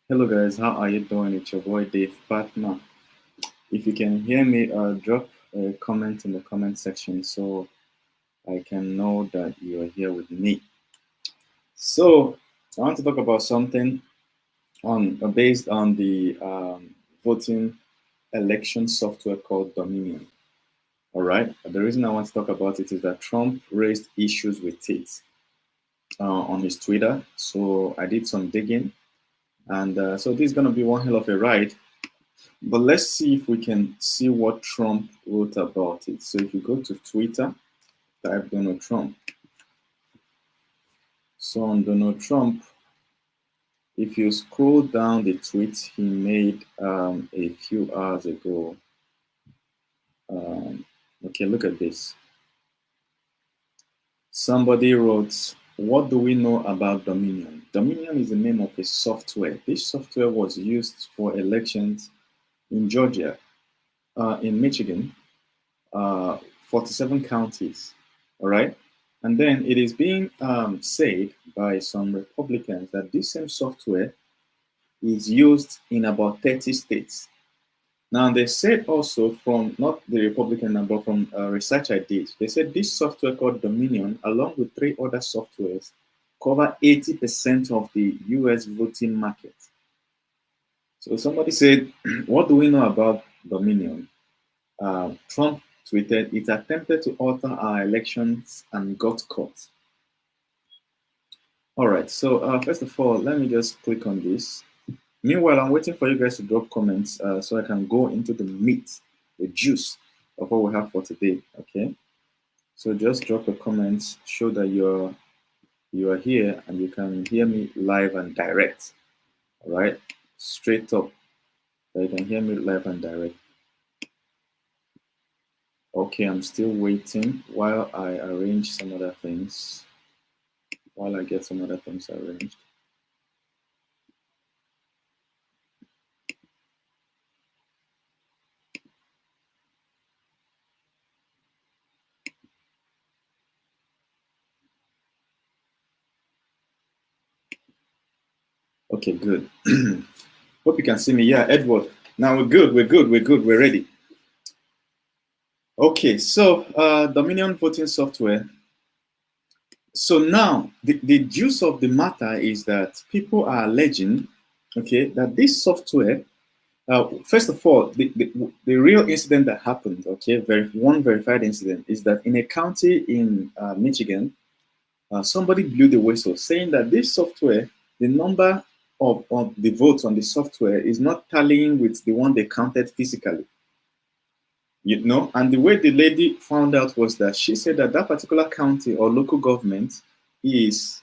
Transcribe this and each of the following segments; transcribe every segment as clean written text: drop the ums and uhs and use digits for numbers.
Hello guys, how are you doing? It's your boy Dave Partner. If you can hear me, drop a comment in the comment section so I can know that you are here with me. So I want to talk about something on based on the voting election software called Dominion. All right. The reason I want to talk about it is that Trump raised issues with it on his Twitter. So I did some digging, and so this is going to be one hell of a ride. But let's see if we can see what Trump wrote about it. So if you go to Twitter, type Donald Trump. So on Donald Trump, if you scroll down the tweet he made a few hours ago, um, okay, look at this. Somebody wrote, "What do we know about Dominion?" Dominion is the name of a software. This software was used for elections in Georgia, in Michigan, 47 counties. All right. And then it is being said by some Republicans that this same software is used in about 30 states. Now, they said also from not the Republican, but from research I did, they said this software called Dominion, along with three other softwares, cover 80% of the US voting market. So somebody said, "What do we know about Dominion?" Trump tweeted, "It attempted to alter our elections and got caught." All right, so first of all, let me just click on this. Meanwhile, I'm waiting for you guys to drop comments so I can go into the meat, the juice of what we have for today. Okay, so just drop a comment, show that you are here and you can hear me live and direct. All right, straight up, that you can hear me live and direct. Okay, I'm still waiting while I arrange some other things. While I get some other things arranged. Okay, good. Hope you can see me. Yeah, Edward. Now we're good. We're good. We're good. We're ready. Okay, so Dominion voting software. So now the juice of the matter is that people are alleging, okay, that this software. First of all, the real incident that happened, okay, one verified incident is that in a county in Michigan, somebody blew the whistle saying that this software, the number of the votes on the software is not tallying with the one they counted physically. You know, and the way the lady found out was that she said that that particular county or local government is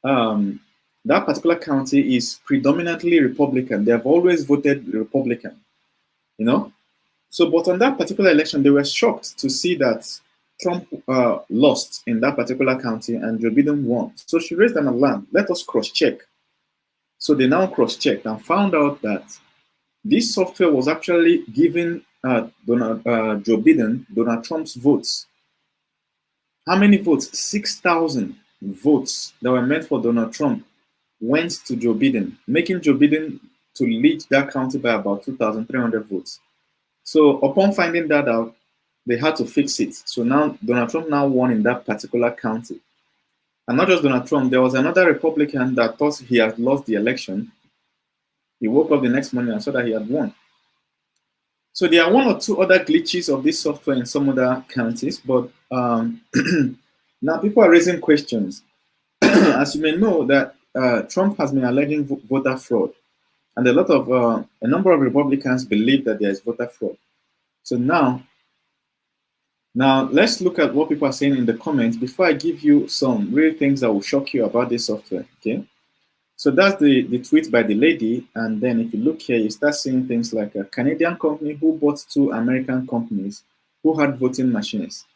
um, that particular county is predominantly Republican. They have always voted Republican. You know, so but on that particular election, they were shocked to see that Trump lost in that particular county and Joe Biden won. So she raised an alarm. Let us cross-check. So they now cross-checked and found out that this software was actually giving Joe Biden Donald Trump's votes. How many votes? 6,000 votes that were meant for Donald Trump went to Joe Biden, making Joe Biden to lead that county by about 2,300 votes. So upon finding that out, they had to fix it. So now Donald Trump now won in that particular county. And not just Donald Trump, there was another Republican that thought he had lost the election. He woke up the next morning and saw that he had won. So there are one or two other glitches of this software in some other counties, but now people are raising questions. As you may know, that Trump has been alleging voter fraud, and a number of Republicans believe that there is voter fraud. So now let's look at what people are saying in the comments before I give you some real things that will shock you about this software. Okay. So that's the tweet by the lady. And then if you look here, you start seeing things like a Canadian company who bought two American companies who had voting machines.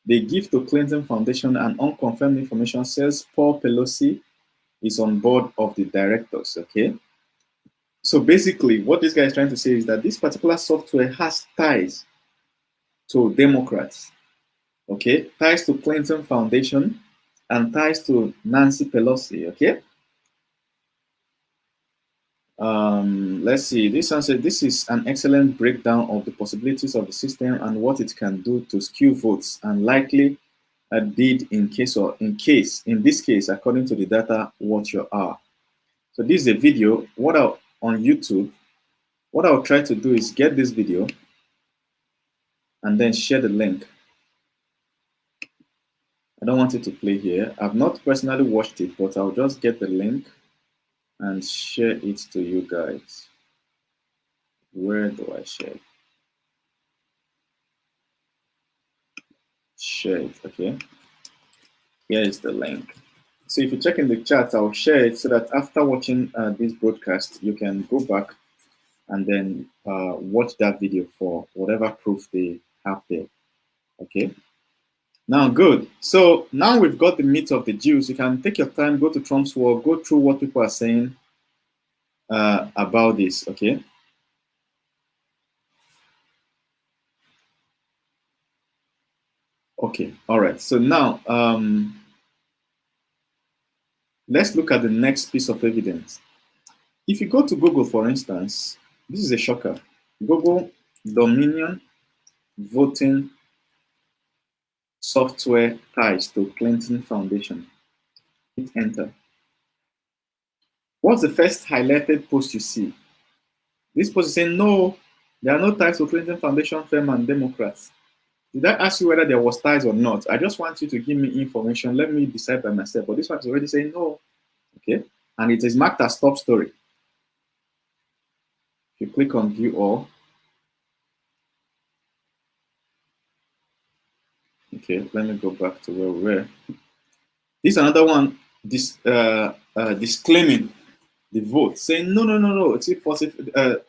They give to Clinton Foundation, and unconfirmed information says Paul Pelosi is on board of the directors. Okay. So basically, what this guy is trying to say is that this particular software has ties to Democrats. Okay, ties to Clinton Foundation and ties to Nancy Pelosi. Okay, Let's see. This one said this is an excellent breakdown of the possibilities of the system and what it can do to skew votes, and likely did in this case, according to the data, what you are. So this is a video. On YouTube, what I'll try to do is get this video and then share the link. I don't want it to play here. I've not personally watched it, but I'll just get the link and share it to you guys. Where do I share it? Share it, okay. Here is the link. So if you check in the chat, I'll share it so that after watching this broadcast, you can go back and then watch that video for whatever proof they have there. Okay. Now, good. So now we've got the meat of the Jews. You can take your time, go to Trump's wall, go through what people are saying about this. Okay. Okay. All right. So now let's look at the next piece of evidence. If you go to Google, for instance, this is a shocker. Google Dominion voting software ties to Clinton Foundation. Hit enter. What's the first highlighted post you see? This post is saying, no, there are no ties to Clinton Foundation firm and Democrats. Did I ask you whether there was ties or not? I just want you to give me information. Let me decide by myself. But this one is already saying no. Okay. And it is marked as top story. If you click on view all. Okay, let me go back to where we were. This is another one disclaiming the vote, saying no. It's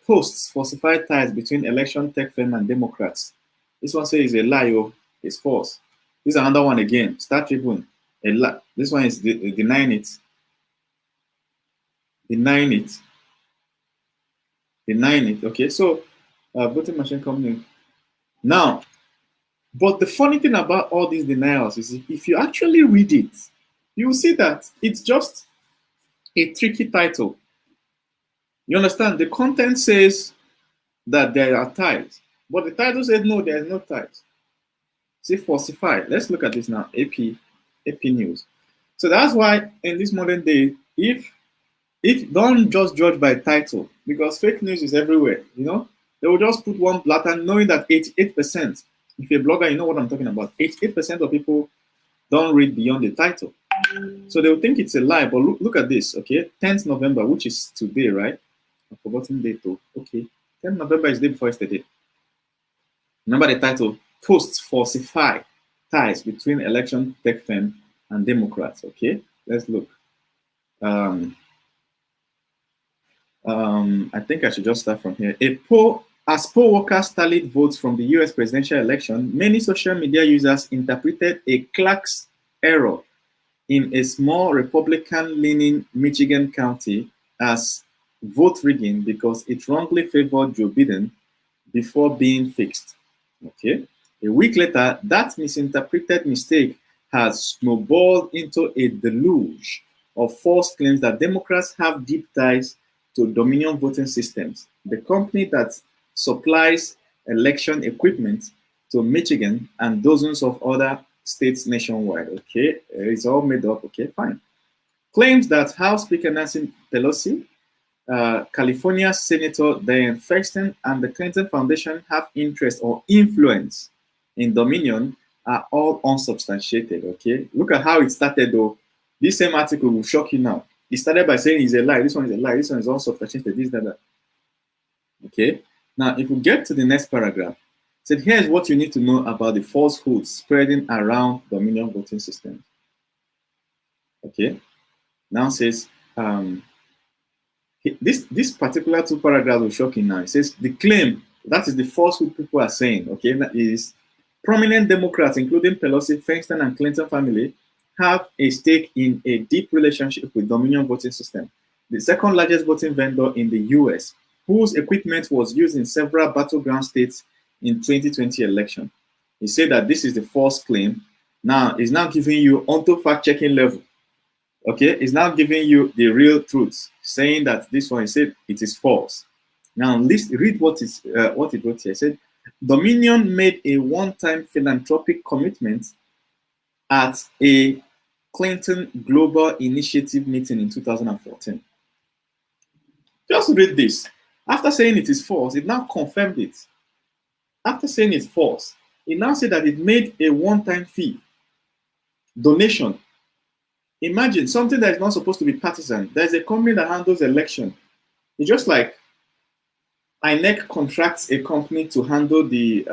posts falsified ties between election tech firm and Democrats. This one says it's a lie, it's false. This is another one again, Star Tribune, a lie. This one is denying it. Okay, so voting machine company. Now, but the funny thing about all these denials is if you actually read it, you will see that it's just a tricky title. You understand? The content says that there are ties, but the title says no, there is no ties. See, falsified. Let's look at this now. AP News. So that's why in this modern day, if don't just judge by title, because fake news is everywhere. You know, they will just put one blatant, knowing that 88%. If you're a blogger, you know what I'm talking about. 88% of people don't read beyond the title. So they'll think it's a lie, but look at this, okay? 10th November, which is today, right? I've forgotten date though. Okay. 10th November is the day before yesterday. Remember the title, Posts Falsify Ties Between Election Tech Firm and Democrats, okay? Let's look. I think I should just start from here. As poll workers tallied votes from the US presidential election, many social media users interpreted a clerk's error in a small Republican-leaning Michigan county as vote rigging because it wrongly favored Joe Biden before being fixed. Okay. A week later, that misinterpreted mistake has snowballed into a deluge of false claims that Democrats have deep ties to Dominion voting systems, the company that supplies election equipment to Michigan and dozens of other states nationwide. Okay, it's all made up. Okay, fine. Claims that House Speaker Nancy Pelosi, California Senator Dianne Feinstein, and the Clinton Foundation have interest or influence in Dominion are all unsubstantiated. Okay, look at how it started though. This same article will shock you now. It started by saying it's a lie. This one is a lie. This one is unsubstantiated. This, that. Okay. Now, if we get to the next paragraph, it said, here's what you need to know about the falsehoods spreading around Dominion voting systems. Okay. Now it says, this particular two paragraphs will shock you now. It says, the claim, that is the falsehood people are saying, okay, that is prominent Democrats, including Pelosi, Feinstein, and Clinton family, have a stake in a deep relationship with Dominion voting system, the second largest voting vendor in the US, whose equipment was used in several battleground states in 2020 election. He said that this is the false claim. Now, he's now giving you onto fact-checking level. Okay, he's now giving you the real truths. saying that this one, he said it is false. Now, read what it wrote here. It said, Dominion made a one-time philanthropic commitment at a Clinton Global Initiative meeting in 2014. Just read this. After saying it is false, it now confirmed it. After saying it's false, it now said that it made a one-time fee, donation. Imagine something that is not supposed to be partisan. There's a company that handles election. It's just like INEC contracts a company to handle the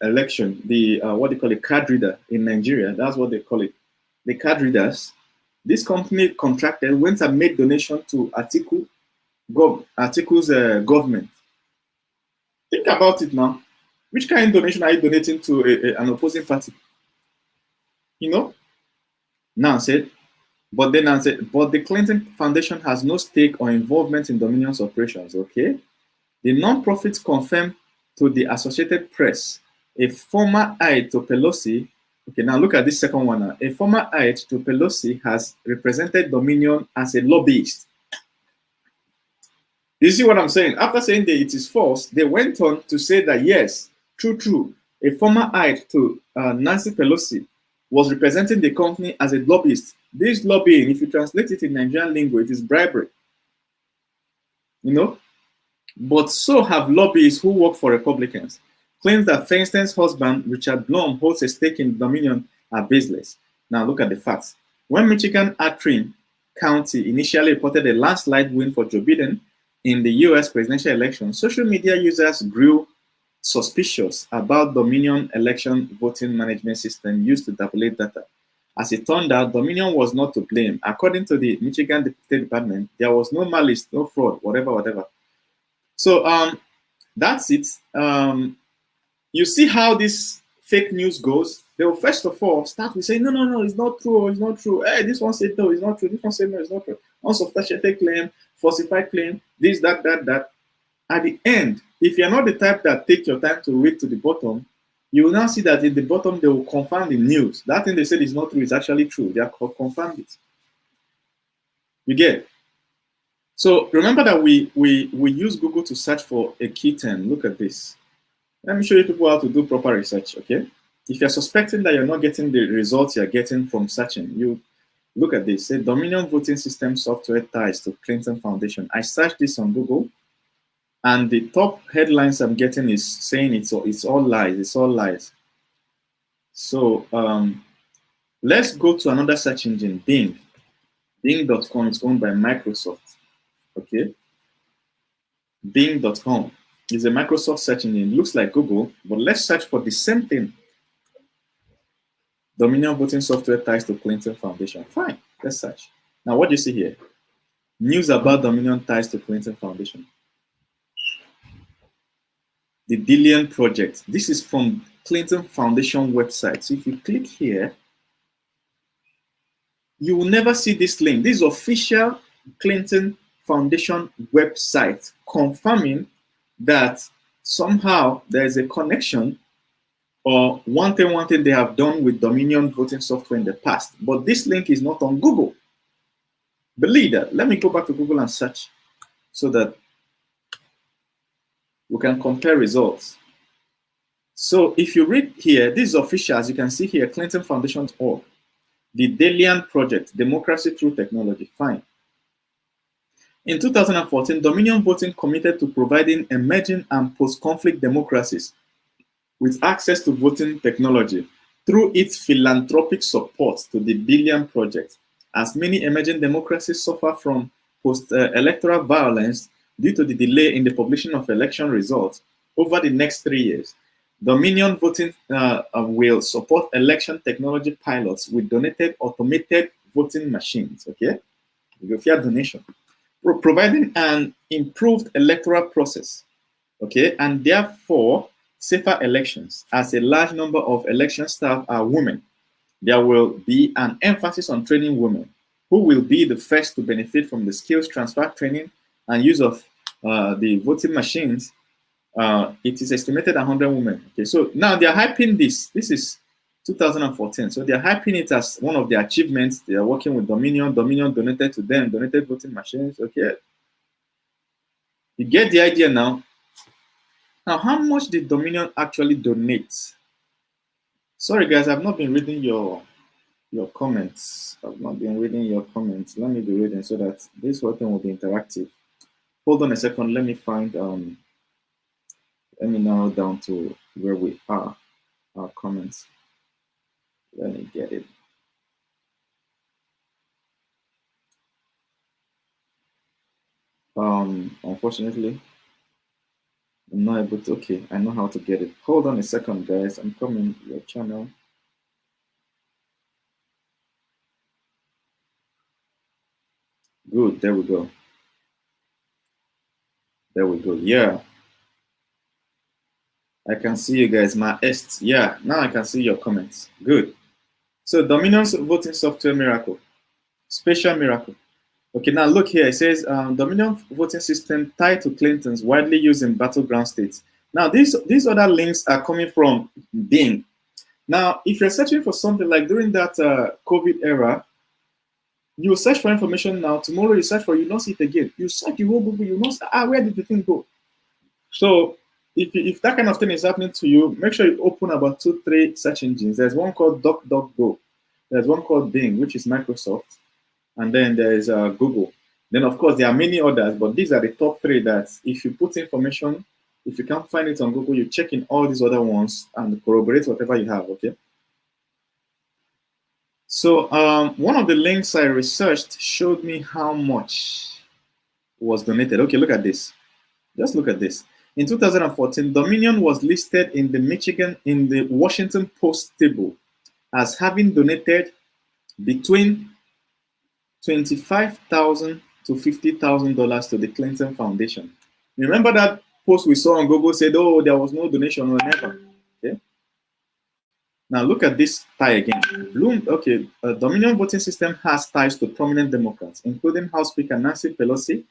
election, the what they call a card reader in Nigeria. That's what they call it, the card readers. This company contracted, went and made donation to Atiku's government. Think about it now. Which kind of donation are you donating to an opposing party? You know? Now said, but the Clinton Foundation has no stake or involvement in Dominion's operations, okay? The non-profit confirmed to the Associated Press, a former aide to Pelosi, okay, now look at this second one now. A former aide to Pelosi has represented Dominion as a lobbyist. You see what I'm saying? After saying that it is false, they went on to say that yes, true, a former aide to Nancy Pelosi was representing the company as a lobbyist. This lobbying, if you translate it in Nigerian lingo, it is bribery. You know? But so have lobbyists who work for Republicans. Claims that Feinstein's husband, Richard Blum, holds a stake in Dominion are baseless. Now look at the facts. When Michigan Antrim County initially reported a landslide win for Joe Biden in the US presidential election, social media users grew suspicious about Dominion election voting management system used to tabulate data. As it turned out, Dominion was not to blame. According to the Michigan State Department, there was no malice, no fraud, whatever. So that's it. You see how this fake news goes? They will first of all start with saying, no, it's not true. Hey, this one said no, it's not true. This one said no, it's not true. Unsubstantiated claim, falsified claim, this, that. At the end, if you're not the type that take your time to read to the bottom, you will now see that in the bottom they will confirm the news. That thing they said is not true is actually true. They have confirmed it. You get? So remember that we use Google to search for a key term. Look at this. Let me show you people how to do proper research, okay? If you're suspecting that you're not getting the results you're getting from searching, you look at this. Say Dominion voting system software ties to Clinton Foundation. I searched this on Google, and the top headlines I'm getting is saying it's all lies. So let's go to another search engine, Bing. Bing.com is owned by Microsoft. Okay. Bing.com is a Microsoft search engine. It looks like Google, but let's search for the same thing. Dominion voting software ties to Clinton Foundation. Fine. Let's search. Now, what do you see here? News about Dominion ties to Clinton Foundation. The Dillion Project. This is from Clinton Foundation website. So if you click here, you will never see this link. This is official Clinton Foundation website confirming that somehow there is a connection or one thing they have done with Dominion voting software in the past. But this link is not on Google. Believe that. Let me go back to Google and search so that we can compare results. So if you read here, this is official, as you can see here, ClintonFoundation.org. The Dillion Project, Democracy Through Technology. Fine. In 2014, Dominion Voting committed to providing emerging and post-conflict democracies with access to voting technology through its philanthropic support to the Dillion Project. As many emerging democracies suffer from post-electoral violence due to the delay in the publishing of election results over the next 3 years, Dominion Voting will support election technology pilots with donated automated voting machines, okay? With your donation. Providing an improved electoral process, okay? And therefore, safer elections, as a large number of election staff are women. There will be an emphasis on training women, who will be the first to benefit from the skills transfer training and use of the voting machines. It is estimated 100 women. Okay, so now they are hyping this. This is 2014. So they are hyping it as one of their achievements. They are working with Dominion. Dominion donated to them, donated voting machines. Okay, You get the idea now? Now, how much did Dominion actually donate? Sorry, guys, I've not been reading your comments. I've not been reading your comments. Let me be reading so that this whole thing will be interactive. Hold on a second. Let me find let me narrow down to where we are. Our comments. Let me get it. Unfortunately, I'm not able to. Okay, I know how to get it. Hold on a second, guys. I'm coming. Your channel. Good. There we go. There we go. Yeah. I can see you guys. My est. Yeah. Now I can see your comments. Good. So Dominion's voting software miracle. Special miracle. Okay, now look here. It says Dominion voting system tied to Clinton's, widely used in battleground states. Now, these other links are coming from Bing. Now, if you're searching for something like during that COVID era, you search for information now. Tomorrow you search for it, you not see it again. You search the whole Google, you not where did the thing go? So if that kind of thing is happening to you, make sure you open about 2-3 search engines. There's one called DuckDuckGo. There's one called Bing, which is Microsoft. And then there's Google. Then, of course, there are many others, but these are the top 3 that if you put information, if you can't find it on Google, you check in all these other ones and corroborate whatever you have, okay? So one of the links I researched showed me how much was donated. Okay, look at this. Just look at this. In 2014, Dominion was listed in the Washington Post table as having donated between $25,000 to $50,000 to the Clinton Foundation. Remember that post we saw on Google said, oh, there was no donation or never. Okay. Now look at this tie again. Dominion voting system has ties to prominent Democrats, including House Speaker Nancy Pelosi,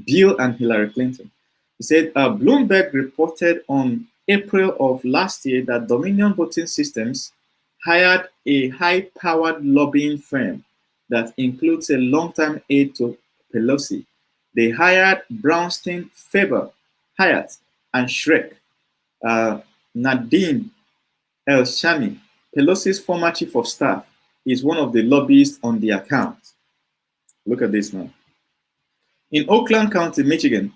Bill, and Hillary Clinton. He said Bloomberg reported on April of last year that Dominion voting systems hired a high-powered lobbying firm that includes a longtime aide to Pelosi. They hired Brownstein, Faber, Hyatt, and Schreck. Nadine El-Shami, Pelosi's former chief of staff, is one of the lobbyists on the account. Look at this now. In Oakland County, Michigan,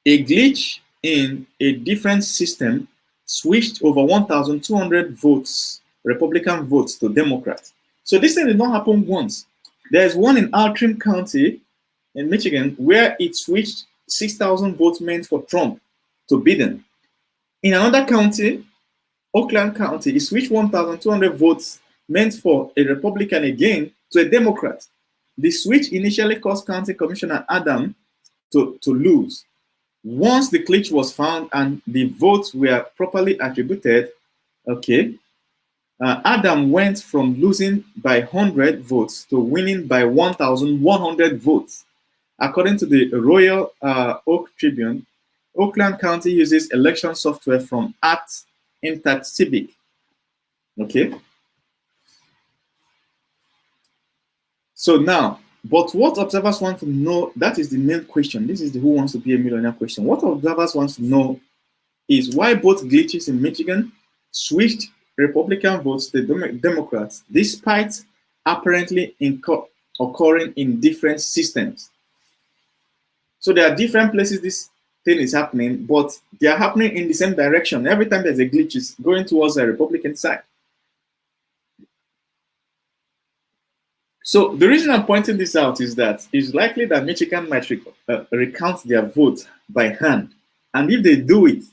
a glitch in a different system switched over 1,200 votes, Republican votes, to Democrats. So this thing did not happen once. There's one in Outram County in Michigan where it switched 6,000 votes meant for Trump to Biden. In another county, Oakland County, it switched 1,200 votes meant for a Republican again to a Democrat. The switch initially caused County Commissioner Adam to lose. Once the glitch was found and the votes were properly attributed, okay, Adam went from losing by 100 votes to winning by 1,100 votes. According to the Royal Oak Tribune, Oakland County uses election software from Intercivic. Okay. So now, but what observers want to know, that is the main question. This is the who wants to be a millionaire question. What observers want to know is why both glitches in Michigan switched Republican votes to Democrats, despite apparently occurring in different systems. So there are different places this thing is happening, but they are happening in the same direction. Every time there's a glitch, it's going towards the Republican side. So the reason I'm pointing this out is that it's likely that Michigan might recount their vote by hand. And if they do it,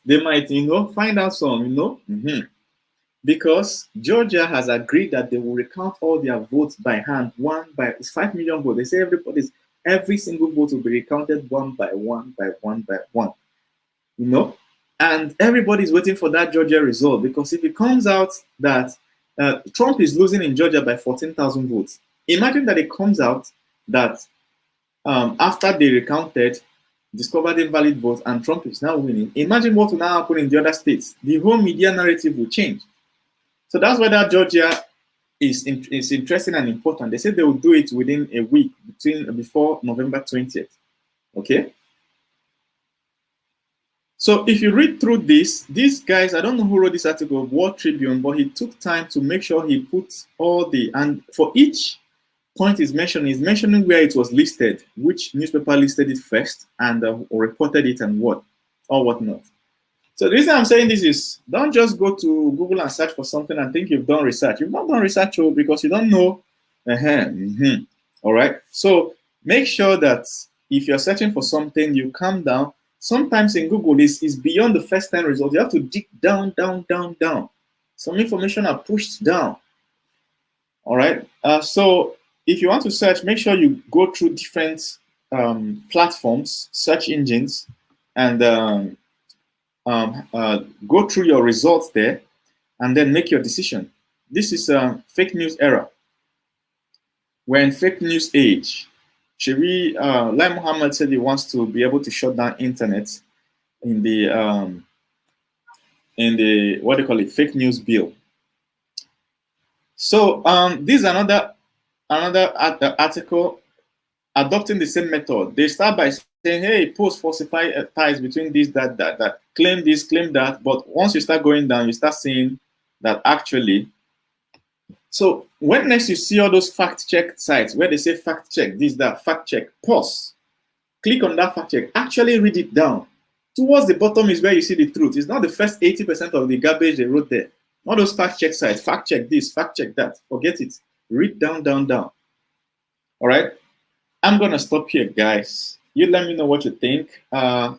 they might, find out some, because Georgia has agreed that they will recount all their votes by hand, it's 5 million votes. They say every single vote will be recounted one by one by one by one, and everybody's waiting for that Georgia result, because if it comes out that Trump is losing in Georgia by 14,000 votes, imagine that it comes out that after they recounted, discovered invalid votes, and Trump is now winning. Imagine what will now happen in the other states. The whole media narrative will change. So that's why that Georgia is interesting and important. They said they will do it within a week, before November 20th. Okay. So if you read through this, these guys, I don't know who wrote this article, World Tribune, but he took time to make sure he put all the, and for each point he's mentioning where it was listed, which newspaper listed it first and or reported it and what, or whatnot. So the reason I'm saying this is don't just go to Google and search for something and think you've done research. You've not done research because you don't know. All right. So make sure that if you're searching for something, you calm down. Sometimes in Google, is beyond the first 10 results. You have to dig down, down, down, down. Some information are pushed down. All right. So if you want to search, make sure you go through different platforms, search engines, and go through your results there, and then make your decision. This is a fake news era. We're in fake news age. Lai Mohammed said he wants to be able to shut down internet in the what they call it, fake news bill. So this is another article adopting the same method. They start by saying, hey, post falsify ties between this, that, claim this, claim that. But once you start going down, you start seeing that actually. So when next you see all those fact check sites where they say fact check this, that, fact check, pause, click on that fact check, actually read it down. Towards the bottom is where you see the truth. It's not the first 80% of the garbage they wrote there. All those fact check sites, fact check this, fact check that, forget it. Read down, down, down. All right. I'm gonna stop here, guys. You let me know what you think. I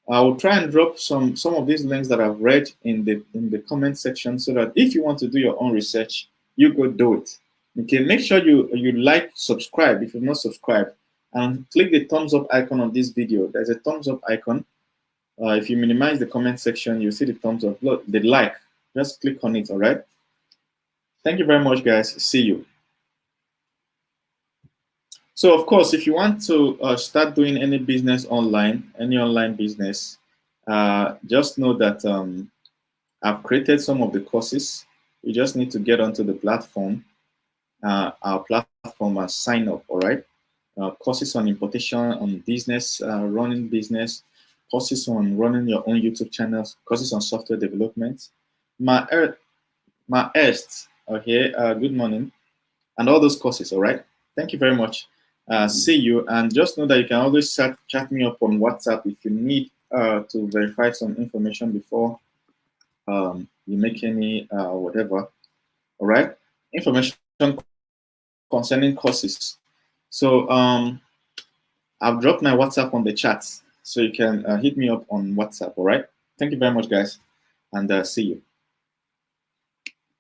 will try and drop some of these links that I've read in the comment section, so that if you want to do your own research, you go do it. Okay, make sure you like, subscribe if you're not subscribed, and click the thumbs up icon on this video. There's a thumbs up icon. If you minimize the comment section, you see the thumbs up. Look, the like. Just click on it. All right. Thank you very much, guys. See you. So, of course, if you want to start doing any business online, any online business, just know that I've created some of the courses. You just need to get onto the platform, our platform, and sign up, all right? Courses on importation, on business, running business, courses on running your own YouTube channels, courses on software development, my est, okay, good morning, and all those courses, all right? Thank you very much. See you, and just know that you can always chat me up on WhatsApp if you need to verify some information before you make any whatever. All right, information concerning courses. So I've dropped my WhatsApp on the chat, so you can hit me up on WhatsApp. All right. Thank you very much, guys, and see you.